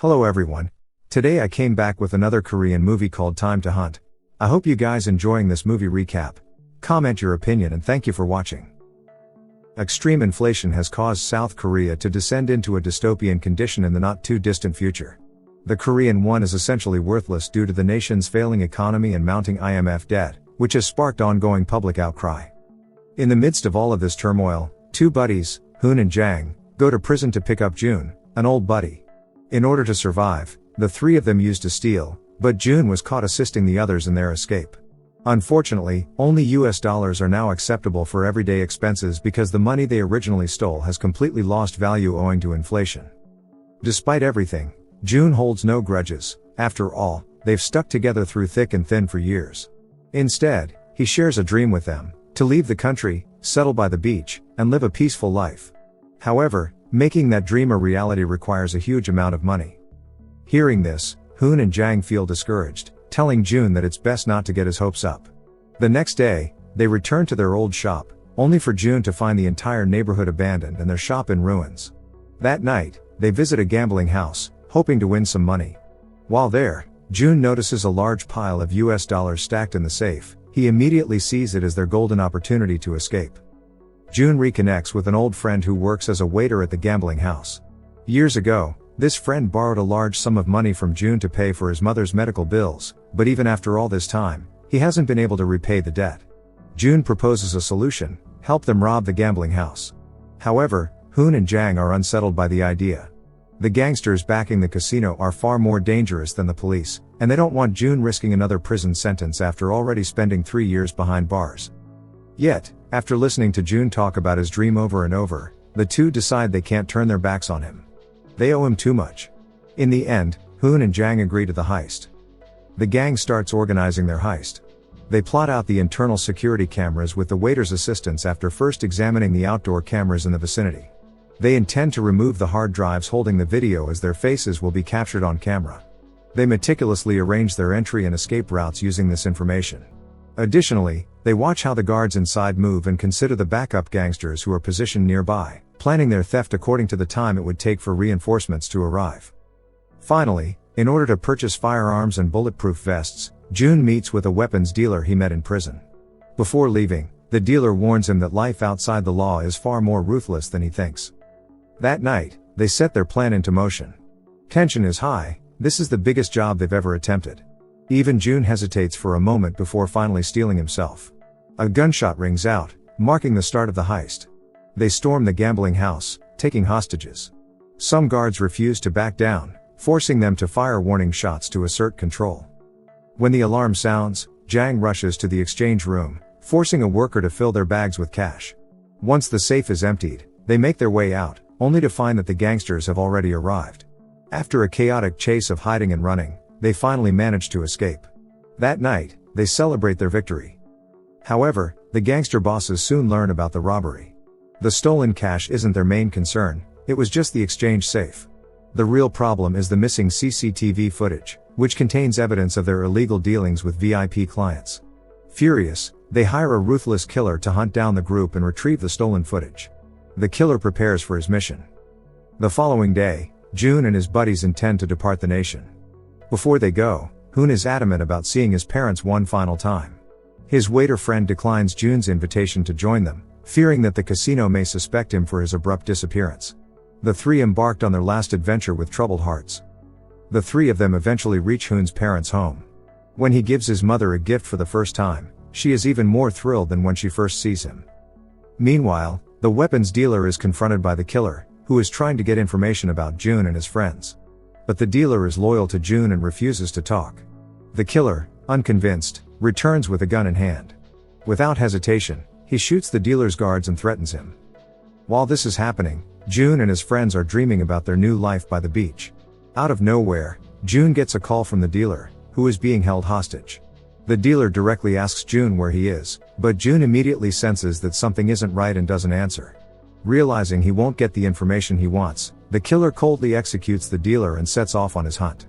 Hello everyone. Today I came back with another Korean movie called Time to Hunt. I hope you guys enjoying this movie recap. Comment your opinion and thank you for watching. Extreme inflation has caused South Korea to descend into a dystopian condition in the not too distant future. The Korean won is essentially worthless due to the nation's failing economy and mounting IMF debt, which has sparked ongoing public outcry. In the midst of all of this turmoil, two buddies, Hoon and Jang, go to prison to pick up Jun, an old buddy. In order to survive, the three of them used to steal, but Jun was caught assisting the others in their escape. Unfortunately, only US dollars are now acceptable for everyday expenses because the money they originally stole has completely lost value owing to inflation. Despite everything, Jun holds no grudges. After all, they've stuck together through thick and thin for years. Instead, he shares a dream with them, to leave the country, settle by the beach, and live a peaceful life. However, making that dream a reality requires a huge amount of money. Hearing this, Hoon and Jang feel discouraged, telling Jun that it's best not to get his hopes up. The next day, they return to their old shop, only for Jun to find the entire neighborhood abandoned and their shop in ruins. That night, they visit a gambling house, hoping to win some money. While there, Jun notices a large pile of US dollars stacked in the safe. He immediately sees it as their golden opportunity to escape. Jun reconnects with an old friend who works as a waiter at the gambling house. Years ago, this friend borrowed a large sum of money from Jun to pay for his mother's medical bills, but even after all this time, he hasn't been able to repay the debt. Jun proposes a solution: help them rob the gambling house. However, Hoon and Jang are unsettled by the idea. The gangsters backing the casino are far more dangerous than the police, and they don't want Jun risking another prison sentence after already spending 3 years behind bars. Yet, after listening to Jun talk about his dream over and over, the two decide they can't turn their backs on him. They owe him too much. In the end, Hoon and Jang agree to the heist. The gang starts organizing their heist. They plot out the internal security cameras with the waiter's assistance after first examining the outdoor cameras in the vicinity. They intend to remove the hard drives holding the video as their faces will be captured on camera. They meticulously arrange their entry and escape routes using this information. Additionally, they watch how the guards inside move and consider the backup gangsters who are positioned nearby, planning their theft according to the time it would take for reinforcements to arrive. Finally, in order to purchase firearms and bulletproof vests, Jun meets with a weapons dealer he met in prison. Before leaving, the dealer warns him that life outside the law is far more ruthless than he thinks. That night, they set their plan into motion. Tension is high. This is the biggest job they've ever attempted. Even Jun hesitates for a moment before finally stealing himself. A gunshot rings out, marking the start of the heist. They storm the gambling house, taking hostages. Some guards refuse to back down, forcing them to fire warning shots to assert control. When the alarm sounds, Jang rushes to the exchange room, forcing a worker to fill their bags with cash. Once the safe is emptied, they make their way out, only to find that the gangsters have already arrived. After a chaotic chase of hiding and running, they finally manage to escape. That night, they celebrate their victory. However, the gangster bosses soon learn about the robbery. The stolen cash isn't their main concern, it was just the exchange safe. The real problem is the missing CCTV footage, which contains evidence of their illegal dealings with VIP clients. Furious, they hire a ruthless killer to hunt down the group and retrieve the stolen footage. The killer prepares for his mission. The following day, Jun and his buddies intend to depart the nation. Before they go, Hoon is adamant about seeing his parents one final time. His waiter friend declines Jun's invitation to join them, fearing that the casino may suspect him for his abrupt disappearance. The three embarked on their last adventure with troubled hearts. The three of them eventually reach Hoon's parents' home. When he gives his mother a gift for the first time, she is even more thrilled than when she first sees him. Meanwhile, the weapons dealer is confronted by the killer, who is trying to get information about Jun and his friends. But the dealer is loyal to Jun and refuses to talk. The killer, unconvinced, returns with a gun in hand. Without hesitation, he shoots the dealer's guards and threatens him. While this is happening, Jun and his friends are dreaming about their new life by the beach. Out of nowhere, Jun gets a call from the dealer, who is being held hostage. The dealer directly asks Jun where he is, but Jun immediately senses that something isn't right and doesn't answer. Realizing he won't get the information he wants, the killer coldly executes the dealer and sets off on his hunt.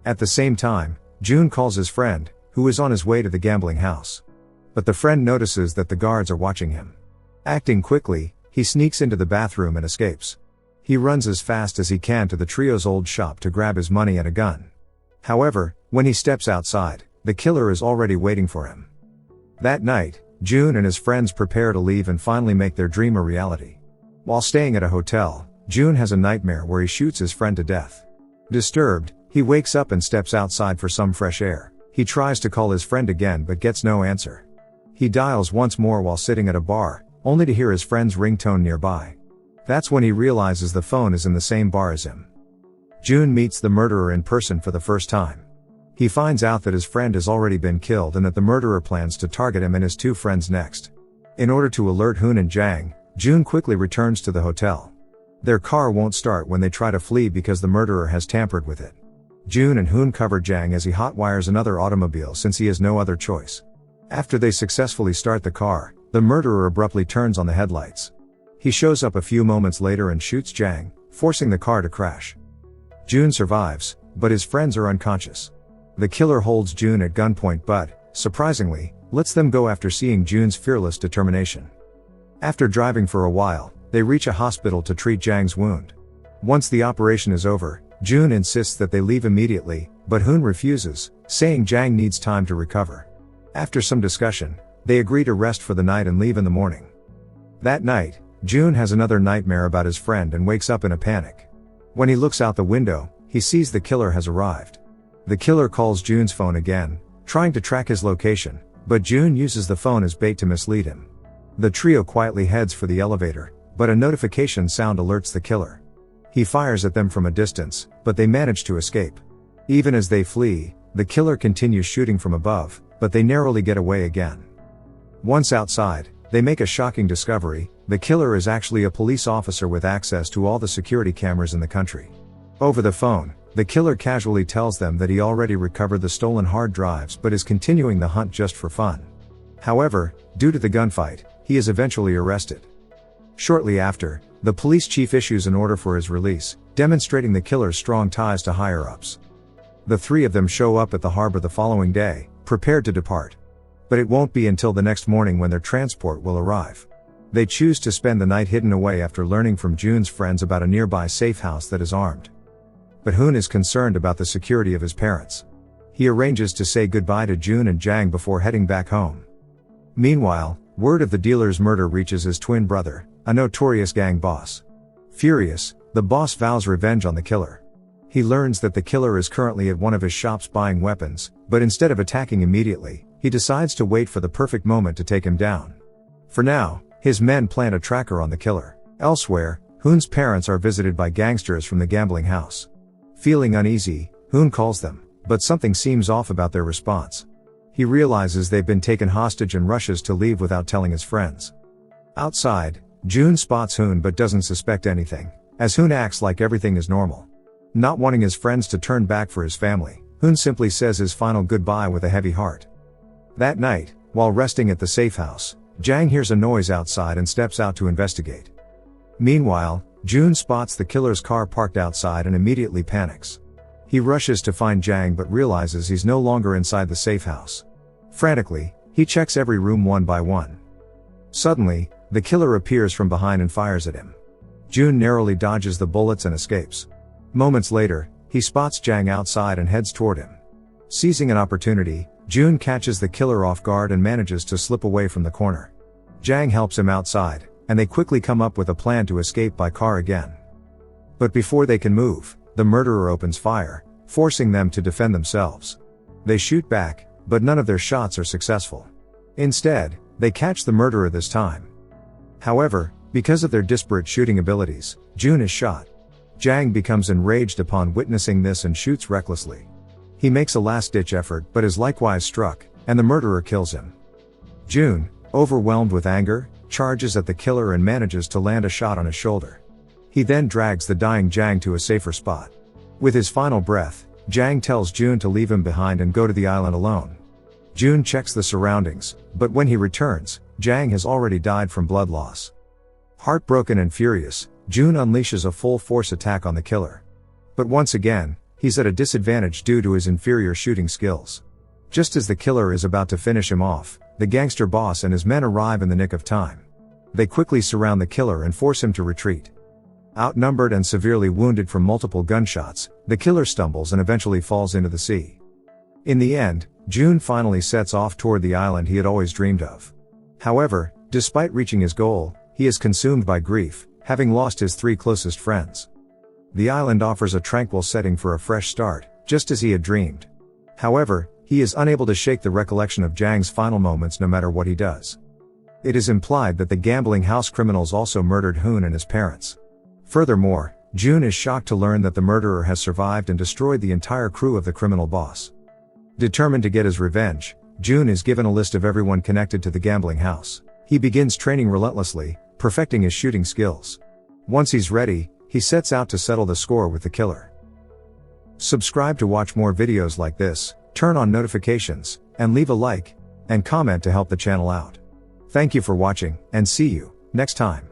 At the same time, Jun calls his friend, who is on his way to the gambling house. But the friend notices that the guards are watching him. Acting quickly, he sneaks into the bathroom and escapes. He runs as fast as he can to the trio's old shop to grab his money and a gun. However, when he steps outside, the killer is already waiting for him. That night, June and his friends prepare to leave and finally make their dream a reality. While staying at a hotel, June has a nightmare where he shoots his friend to death. Disturbed, he wakes up and steps outside for some fresh air. He tries to call his friend again but gets no answer. He dials once more while sitting at a bar, only to hear his friend's ringtone nearby. That's when he realizes the phone is in the same bar as him. June meets the murderer in person for the first time. He finds out that his friend has already been killed and that the murderer plans to target him and his two friends next. In order to alert Hoon and Jang, June quickly returns to the hotel. Their car won't start when they try to flee because the murderer has tampered with it. June and Hoon cover Jang as he hotwires another automobile since he has no other choice. After they successfully start the car, the murderer abruptly turns on the headlights. He shows up a few moments later and shoots Jang, forcing the car to crash. June survives, but his friends are unconscious. The killer holds June at gunpoint but, surprisingly, lets them go after seeing June's fearless determination. After driving for a while, they reach a hospital to treat Jang's wound. Once the operation is over, June insists that they leave immediately, but Hoon refuses, saying Jang needs time to recover. After some discussion, they agree to rest for the night and leave in the morning. That night, June has another nightmare about his friend and wakes up in a panic. When he looks out the window, he sees the killer has arrived. The killer calls June's phone again, trying to track his location, but June uses the phone as bait to mislead him. The trio quietly heads for the elevator, but a notification sound alerts the killer. He fires at them from a distance, but they manage to escape. Even as they flee, the killer continues shooting from above, but they narrowly get away again. Once outside, they make a shocking discovery: the killer is actually a police officer with access to all the security cameras in the country. Over the phone, the killer casually tells them that he already recovered the stolen hard drives but is continuing the hunt just for fun. However, due to the gunfight, he is eventually arrested. Shortly after, the police chief issues an order for his release, demonstrating the killer's strong ties to higher-ups. The three of them show up at the harbor the following day, prepared to depart. But it won't be until the next morning when their transport will arrive. They choose to spend the night hidden away after learning from June's friends about a nearby safe house that is armed. But Hoon is concerned about the security of his parents. He arranges to say goodbye to June and Jang before heading back home. Meanwhile, word of the dealer's murder reaches his twin brother, a notorious gang boss. Furious, the boss vows revenge on the killer. He learns that the killer is currently at one of his shops buying weapons, but instead of attacking immediately, he decides to wait for the perfect moment to take him down. For now, his men plant a tracker on the killer. Elsewhere, Hoon's parents are visited by gangsters from the gambling house. Feeling uneasy, Hoon calls them, but something seems off about their response. He realizes they've been taken hostage and rushes to leave without telling his friends. Outside, June spots Hoon but doesn't suspect anything, as Hoon acts like everything is normal. Not wanting his friends to turn back for his family, Hoon simply says his final goodbye with a heavy heart. That night, while resting at the safe house, Jang hears a noise outside and steps out to investigate. Meanwhile, June spots the killer's car parked outside and immediately panics. He rushes to find Jang but realizes he's no longer inside the safe house. Frantically, he checks every room one by one. Suddenly, the killer appears from behind and fires at him. June narrowly dodges the bullets and escapes. Moments later, he spots Jang outside and heads toward him. Seizing an opportunity, June catches the killer off guard and manages to slip away from the corner. Jang helps him outside, and they quickly come up with a plan to escape by car again. But before they can move, the murderer opens fire, forcing them to defend themselves. They shoot back, but none of their shots are successful. Instead, they catch the murderer this time. However, because of their disparate shooting abilities, June is shot. Jang becomes enraged upon witnessing this and shoots recklessly. He makes a last-ditch effort but is likewise struck, and the murderer kills him. June, overwhelmed with anger, charges at the killer and manages to land a shot on his shoulder. He then drags the dying Jang to a safer spot. With his final breath, Jang tells June to leave him behind and go to the island alone. June checks the surroundings, but when he returns, Jang has already died from blood loss. Heartbroken and furious, June unleashes a full-force attack on the killer. But once again, he's at a disadvantage due to his inferior shooting skills. Just as the killer is about to finish him off, the gangster boss and his men arrive in the nick of time. They quickly surround the killer and force him to retreat. Outnumbered and severely wounded from multiple gunshots, the killer stumbles and eventually falls into the sea. In the end, June finally sets off toward the island he had always dreamed of. However, despite reaching his goal, he is consumed by grief, having lost his 3 closest friends. The island offers a tranquil setting for a fresh start, just as he had dreamed. However, he is unable to shake the recollection of Jang's final moments no matter what he does. It is implied that the gambling house criminals also murdered Hoon and his parents. Furthermore, June is shocked to learn that the murderer has survived and destroyed the entire crew of the criminal boss. Determined to get his revenge, June is given a list of everyone connected to the gambling house. He begins training relentlessly, perfecting his shooting skills. Once he's ready, he sets out to settle the score with the killer. Subscribe to watch more videos like this, turn on notifications, and leave a like and comment to help the channel out. Thank you for watching, and see you next time.